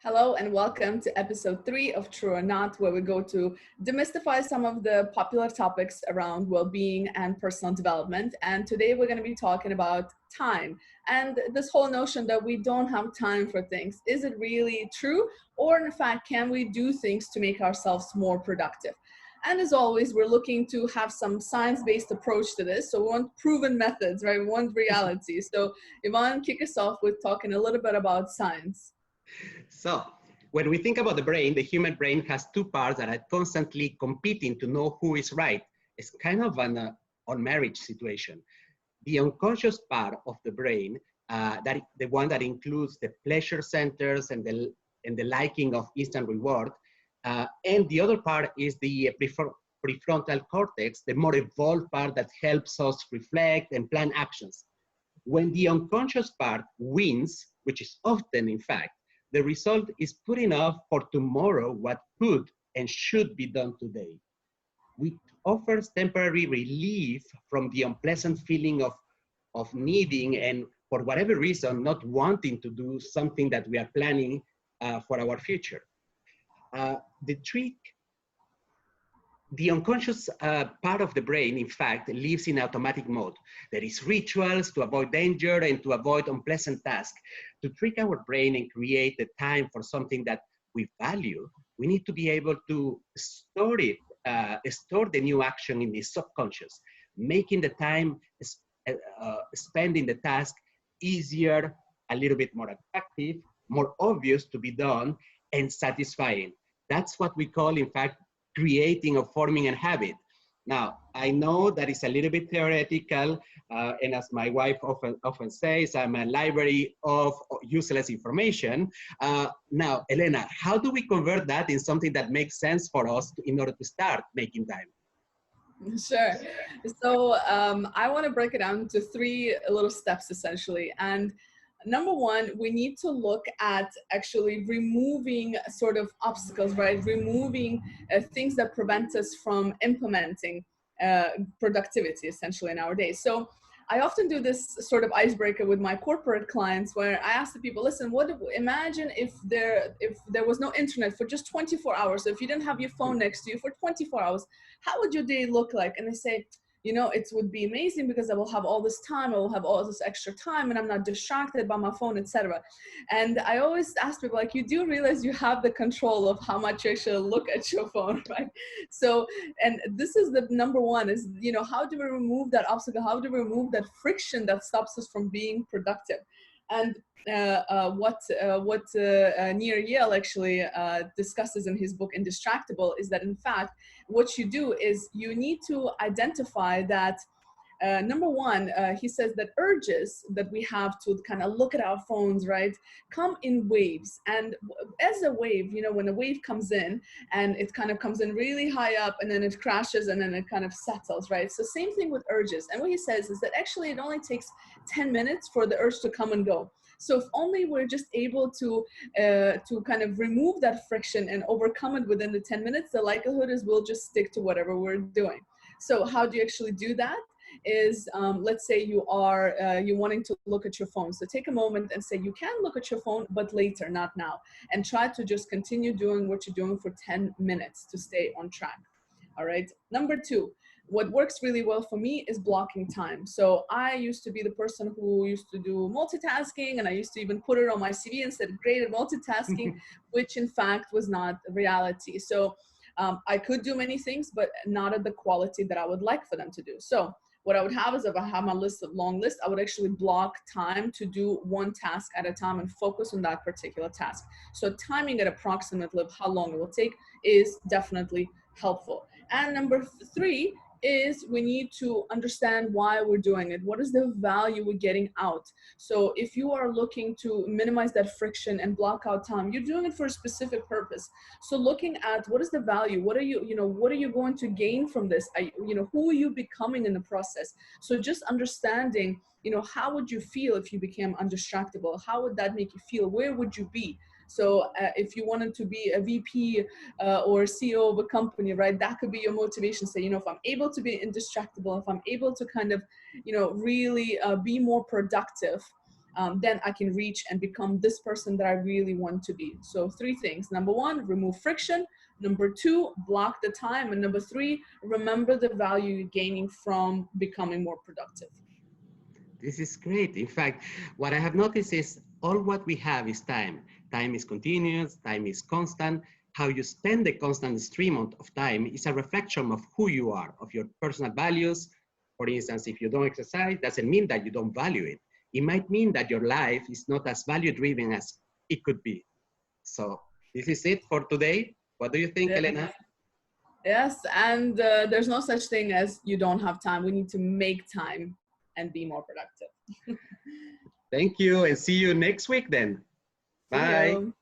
Hello and welcome to episode 3 of True or Not, where we go to demystify some of the popular topics around well-being and personal development. And today we're going to be talking about time and this whole notion that we don't have time for things. Is it really true? Or in fact, can we do things to make ourselves more productive? And as always, we're looking to have some science-based approach to this. So we want proven methods, right? We want reality. So Ivan, kick us off with talking a little bit about science. So when we think about the brain, the human brain has two parts that are constantly competing to know who is right. It's kind of an on marriage situation. The unconscious part of the brain, the one that includes the pleasure centers and the liking of instant reward, and the other part is the prefrontal cortex, the more evolved part that helps us reflect and plan actions. When the unconscious part wins, which is often in fact, the result is putting off for tomorrow what could and should be done today. Which offers temporary relief from the unpleasant feeling of needing and for whatever reason, not wanting to do something that we are planning for our future. The unconscious part of the brain, in fact, lives in automatic mode. There is rituals to avoid danger and to avoid unpleasant tasks. To trick our brain and create the time for something that we value, we need to be able to store it, store the new action in the subconscious, making the time spending the task easier, a little bit more attractive, more obvious to be done, and satisfying. That's what we call, in fact, creating or forming a habit. Now, I know that it's a little bit theoretical, and as my wife often says, I'm a library of useless information. Now, Elena, how do we convert that in something that makes sense for us in order to start making time? Sure. So I want to break it down into 3 little steps, essentially. And number 1, we need to look at actually removing sort of obstacles, right? Removing things that prevent us from implementing productivity, essentially, in our days. So I often do this sort of icebreaker with my corporate clients where I ask the people, listen, imagine if there was no internet for just 24 hours. So if you didn't have your phone next to you for 24 hours, how would your day look like? And they say, it would be amazing because I will have all this time, I will have all this extra time and I'm not distracted by my phone, etc. And I always ask people, like, you do realize you have the control of how much you actually look at your phone, right? So, and this is the number 1 is, how do we remove that obstacle? How do we remove that friction that stops us from being productive? And what Nir Eyal actually discusses in his book Indistractable is that, in fact, what you do is you need to identify that number 1, he says that urges that we have to kind of look at our phones, right, come in waves. And as a wave, when a wave comes in and it kind of comes in really high up and then it crashes and then it kind of settles, right? So same thing with urges. And what he says is that actually it only takes 10 minutes for the urge to come and go. So if only we're just able to kind of remove that friction and overcome it within the 10 minutes, the likelihood is we'll just stick to whatever we're doing. So how do you actually do that? Is let's say you are you wanting to look at your phone. So take a moment and say you can look at your phone, but later, not now. And try to just continue doing what you're doing for 10 minutes to stay on track. All right. Number 2, what works really well for me is blocking time. So I used to be the person who used to do multitasking, and I used to even put it on my CV and said great at multitasking, which in fact was not reality. So I could do many things, but not at the quality that I would like for them to do. So what I would have is, if I have my long list, I would actually block time to do one task at a time and focus on that particular task. So timing it approximately of how long it will take is definitely helpful. And number 3 is we need to understand why we're doing it. What is the value we're getting out? So if you are looking to minimize that friction and block out time, you're doing it for a specific purpose. So looking at what is the value, what are you going to gain from this? Who are you becoming in the process? So just understanding, how would you feel if you became undistractable? How would that make you feel? Where would you be? So if you wanted to be a VP or CEO of a company, right, that could be your motivation. Say, if I'm able to be indistractable, if I'm able to kind of, really be more productive, then I can reach and become this person that I really want to be. So 3 things. Number 1, remove friction. Number 2, block the time. And number 3, remember the value you're gaining from becoming more productive. This is great. In fact, what I have noticed is all what we have is time. Time is continuous, time is constant. How you spend the constant stream of time is a reflection of who you are, of your personal values. For instance, if you don't exercise, doesn't mean that you don't value it. It might mean that your life is not as value-driven as it could be. So this is it for today. What do you think, Yes. Elena? Yes, and there's no such thing as you don't have time. We need to make time and be more productive. Thank you, and see you next week then. See Bye. you.